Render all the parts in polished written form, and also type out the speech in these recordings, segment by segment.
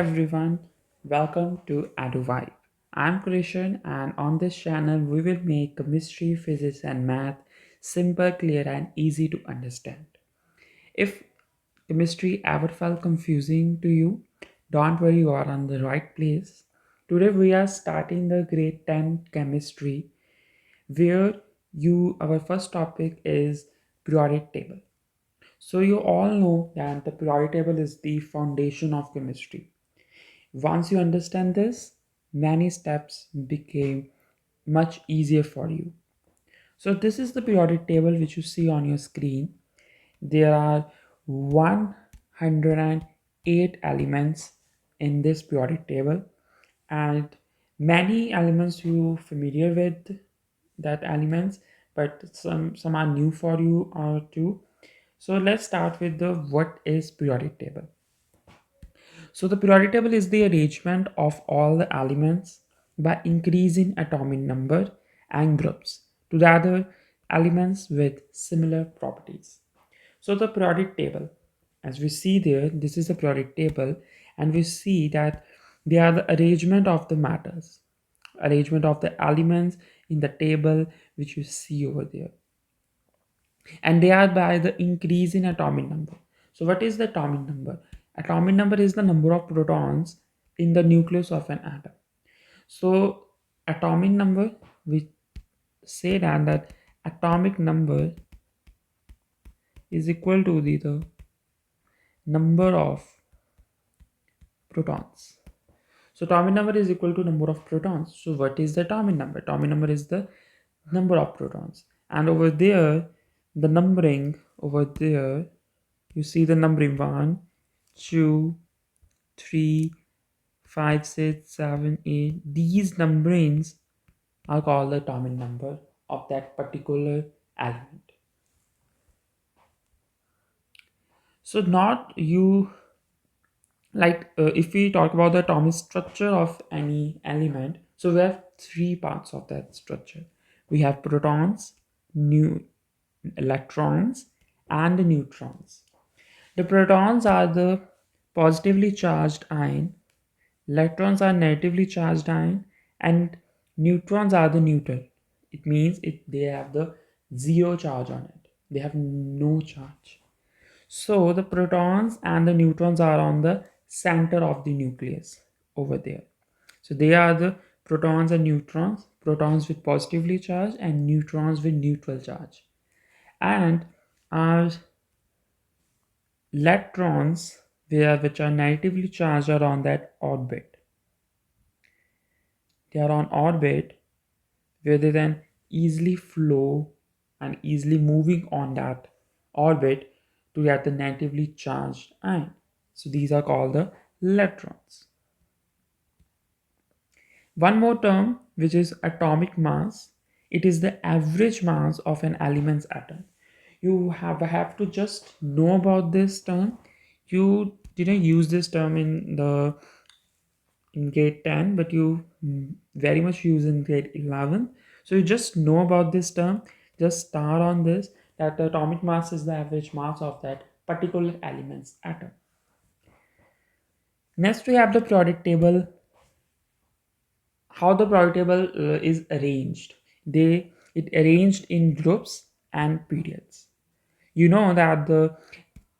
everyone, welcome to EduVibe. I'm Krishan, and on this channel we will make chemistry, physics and math simple, clear and easy to understand. If chemistry ever felt confusing to you, don't worry, you are on the right place. Today we are starting the grade 10 chemistry where our first topic is periodic table. So you all know that the periodic table is the foundation of chemistry. Once you understand this, many steps became much easier for you. So this is the periodic table which you see on your screen. There are 108 elements in this periodic table, and many elements you familiar with that elements, but some are new for you or too. So let's start with the what is periodic table. So the periodic table is the arrangement of all the elements by increasing atomic number and groups to the other elements with similar properties. So the periodic table, as we see there, this is the periodic table, and we see that they are the arrangement of the matters, arrangement of the elements in the table which you see over there, and they are by the increase in atomic number. So what is the atomic number? Atomic number is the number of protons in the nucleus of an atom. So atomic number, we say that atomic number is equal to the number of protons. So atomic number is equal to number of protons. So what is the atomic number? Atomic number is the number of protons. And over there, the numbering over there, you see the numbering 1, 2, 3, 5, 6, 7, 8. These numberings are called the atomic number of that particular element. So not you if we talk about the atomic structure of any element, so we have three parts of that structure. We have protons, new electrons and the neutrons. The protons are the positively charged ion, electrons are negatively charged ion, and neutrons are the neutral. It means they have the zero charge on it. They have no charge. So the protons and the neutrons are on the center of the nucleus over there. So they are the protons and neutrons, protons with positively charged and neutrons with neutral charge. And our electrons, which are negatively charged, are on that orbit. They are on orbit where they then easily flow and easily moving on that orbit to get the negatively charged ion. So these are called the electrons. One more term, which is atomic mass. It is the average mass of an element's atom. You have to just know about this term. You didn't use this term in grade 10, but you very much use in grade 11. So you just know about this term. Just start on this, that the atomic mass is the average mass of that particular element's atom. Next we have the periodic table. How the periodic table is arranged. It arranged in groups and periods. You know that the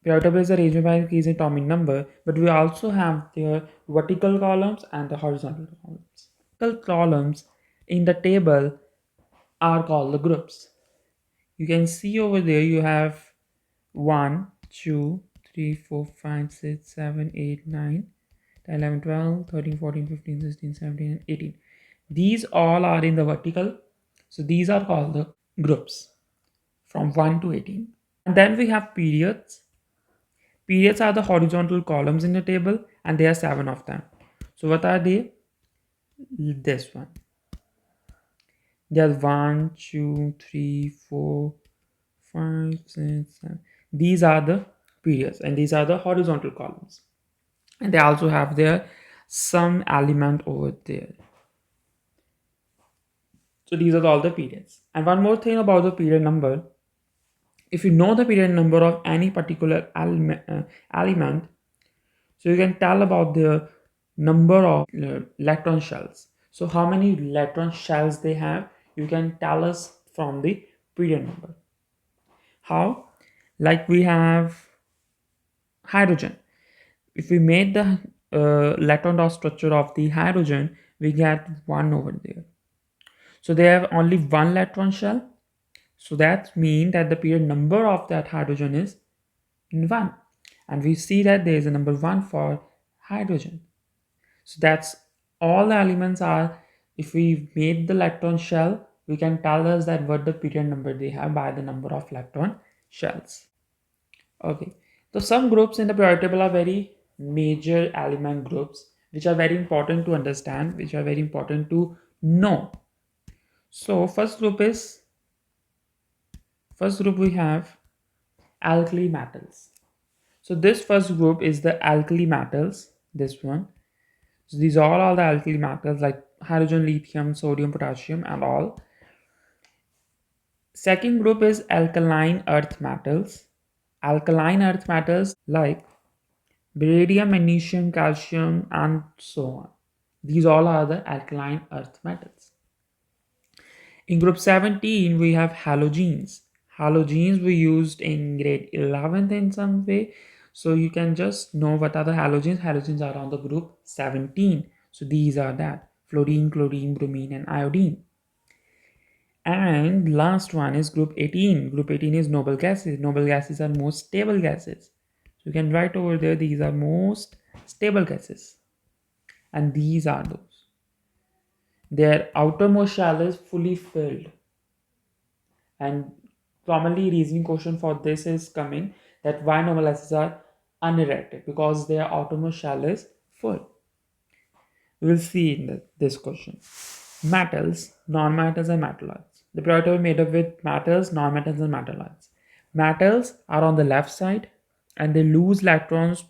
periodic table is arranged by increasing atomic number, but we also have the vertical columns and the horizontal columns. Vertical columns in the table are called the groups. You can see over there you have 1, 2, 3, 4, 5, 6, 7, 8, 9, 10, 11, 12, 13, 14, 15, 16, 17, and 18. These all are in the vertical. So these are called the groups from 1 to 18. And then we have periods. Periods are the horizontal columns in the table, and there are 7 of them. So what are they? This one. There's 1, 2, 3, 4, 5, 6, 7. These are the periods, and these are the horizontal columns. And they also have their some element over there. So these are all the periods. And one more thing about the period number. If you know the period number of any particular element, so you can tell about the number of electron shells. So how many electron shells they have, you can tell us from the period number. How? Like we have hydrogen. If we made the electron dot structure of the hydrogen, we get one over there. So they have only one electron shell. So that means that the period number of that hydrogen is 1. And we see that there is a number 1 for hydrogen. So that's all the elements are. If we made the electron shell, we can tell us that what the period number they have by the number of electron shells. Okay. So some groups in the periodic table are very major element groups, which are very important to understand, which are very important to know. So first group we have alkali metals. So this first group is the alkali metals, this one. So these all are the alkali metals like hydrogen, lithium, sodium, potassium and all. Second group is alkaline earth metals. Alkaline earth metals like beryllium, magnesium, calcium and so on. These all are the alkaline earth metals. In group 17, we have halogens. Halogens we used in grade 11th in some way. So you can just know what are the halogens. Halogens are on the group 17. So these are that fluorine, chlorine, bromine and iodine. And last one is group 18. Group 18 is noble gases. Noble gases are most stable gases. So you can write over there, these are most stable gases. And these are those. Their outermost shell is fully filled. And commonly reasoning question for this is coming that why noble gases are unerected, because their outermost shell is full. We'll see in this question. Metals, non-metals and metalloids. The periodic table made up with metals, non-metals and metalloids. Metals are on the left side and they lose electrons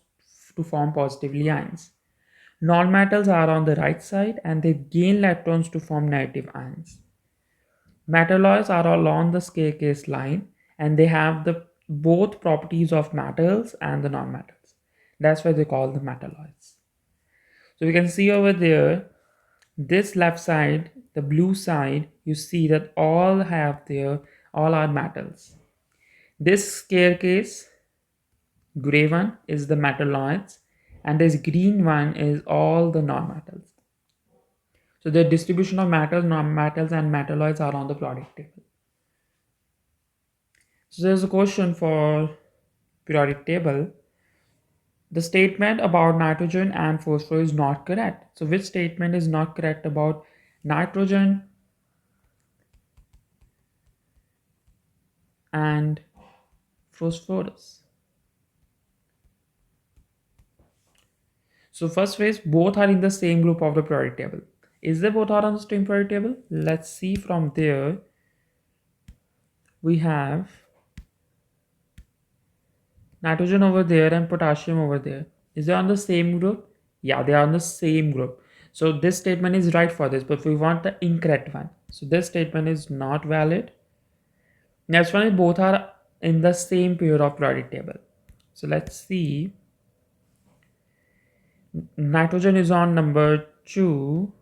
to form positively ions. Non-metals are on the right side and they gain electrons to form negative ions. Metalloids are along the staircase line and they have the both properties of metals and the non-metals. That's why they call the metalloids. So we can see over there, this left side, the blue side, you see that all are metals. This staircase, gray one is the metalloids and this green one is all the non-metals. So the distribution of metals, non-metals and metalloids are on the periodic table. So there's a question for periodic table. The statement about nitrogen and phosphorus is not correct. So which statement is not correct about nitrogen and phosphorus? So first phase, both are in the same group of the periodic table. Is they both are on the same periodic table? Let's see from there. We have nitrogen over there and potassium over there. Is they on the same group? Yeah, they are on the same group. So this statement is right for this, but we want the incorrect one. So this statement is not valid. Next one is both are in the same period of periodic table. So let's see. Nitrogen is on number 2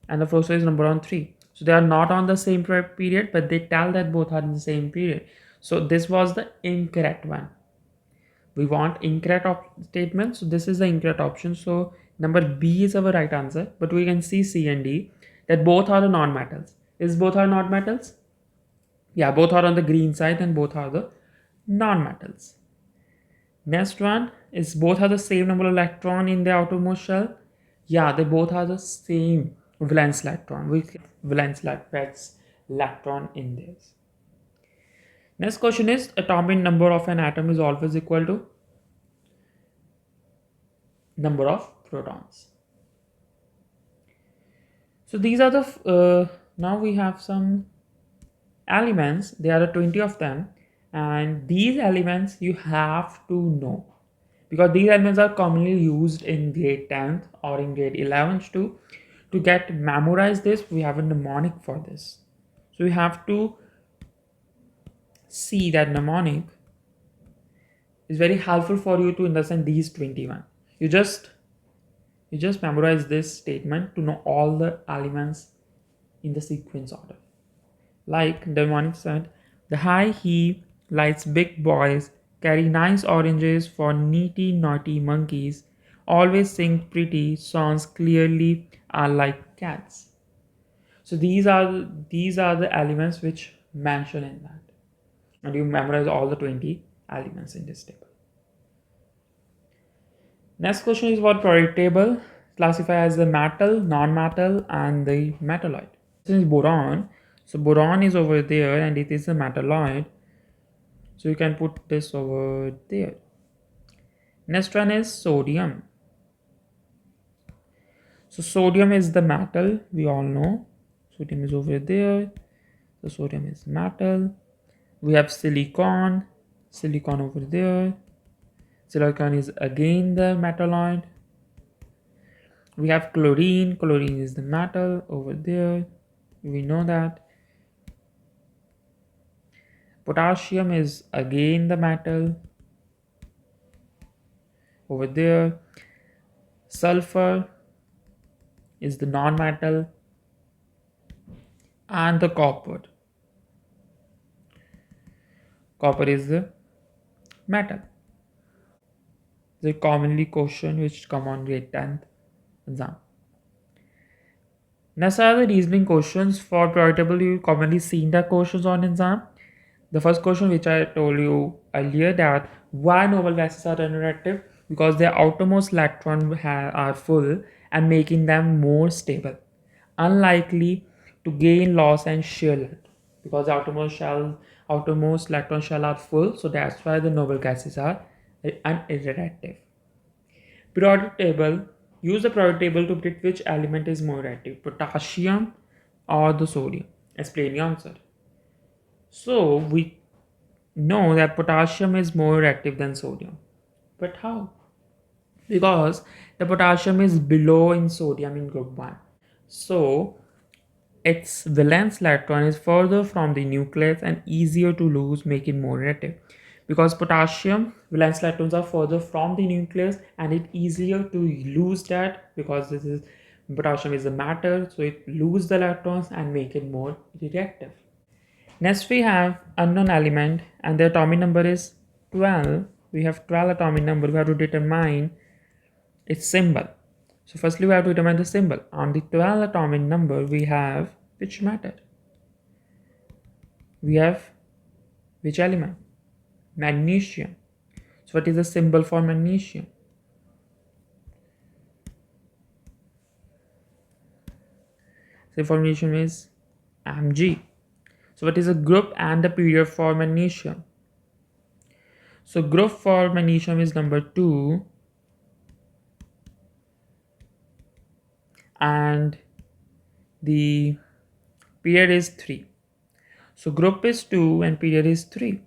and the phosphorus is number on 3. So they are not on the same period, but they tell that both are in the same period. So this was the incorrect one. We want incorrect statement. So this is the incorrect option. So number B is our right answer, but we can see C and D that both are the non-metals. Is both are not metals? Yeah, both are on the green side and both are the non-metals. Next one is both have the same number of electron in the outermost shell. Yeah, they both have the same valence electron. We valence electron in this. Next question is atomic number of an atom is always equal to number of protons. So these are the now we have some elements. There are 20 of them, and these elements you have to know because these elements are commonly used in grade 10th or in grade 11th too. To get memorize this, we have a mnemonic for this. So we have to see that mnemonic is very helpful for you to understand these 21. You just You just memorize this statement to know all the elements in the sequence order. Like the one said, the high he lights big boys carry nice oranges for neaty naughty monkeys, always sing pretty songs clearly are like cats. So these are the elements which mention in that. And you memorize all the 20 elements in this table. Next question is about periodic table. Classify as the metal, non-metal, and the metalloid. This is boron. So boron is over there and it is a metalloid. So you can put this over there. Next one is sodium. So sodium is the metal, we all know. Sodium is over there. So sodium is metal. We have silicon. Silicon over there. Silicon is again the metalloid. We have chlorine. Chlorine is the metal over there. We know that. Potassium is again the metal over there. Sulfur is the non-metal, and the copper. Copper is the metal. The commonly question which come on grade 10th exam. Next are the reasoning questions for periodic table. You commonly seen the questions on exam. The first question which I told you earlier, that why noble gases are radioactive? Because their outermost electrons are full and making them more stable, unlikely to gain, loss, and shell, because the outermost electron shell are full. So that's why the noble gases are unradioactive. Periodic table. Use the periodic table to predict which element is more reactive, potassium or the sodium. Explain your answer. So we know that potassium is more reactive than sodium. But how? Because the potassium is below in sodium in group 1. So its valence electron is further from the nucleus and easier to lose, make it more reactive. Because potassium valence electrons are further from the nucleus and it easier to lose that, because this is potassium is a matter, so it lose the electrons and make it more reactive. Next we have unknown element and the atomic number is 12. We have 12 atomic number. We have to determine its symbol. So firstly we have to determine the symbol. On the 12 atomic number we have which matter? We have which element? Magnesium. So what is the symbol for magnesium? So for magnesium is Mg. So what is the group and the period for magnesium? So group for magnesium is number 2 and the period is 3. So group is 2 and period is 3.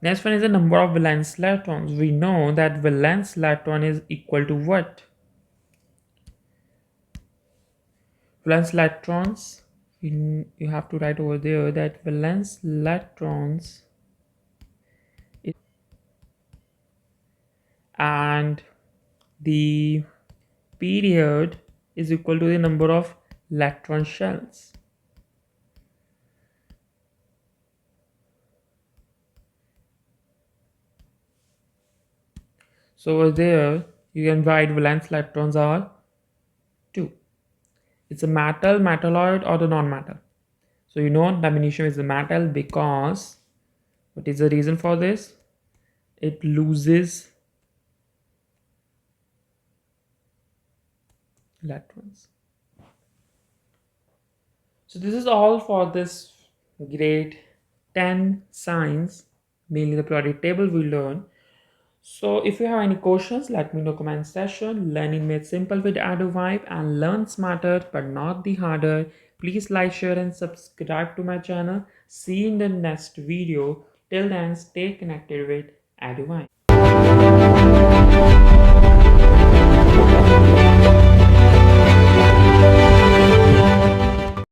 Next one is the number of valence electrons. We know that valence electron is equal to what? Valence electrons, you have to write over there that valence electrons is, and the period is equal to the number of electron shells. So over there you can write valence electrons are 2. It's a metal, metalloid, or the non-metal. So you know the magnesium is a metal because what is the reason for this? It loses electrons. So this is all for this grade 10 science, mainly the periodic table we learn. So if you have any questions, let me know comment section. Learning made simple with EduVibe, and learn smarter but not the harder. Please like, share and subscribe to my channel. See you in the next video. Till then, stay connected with EduVibe.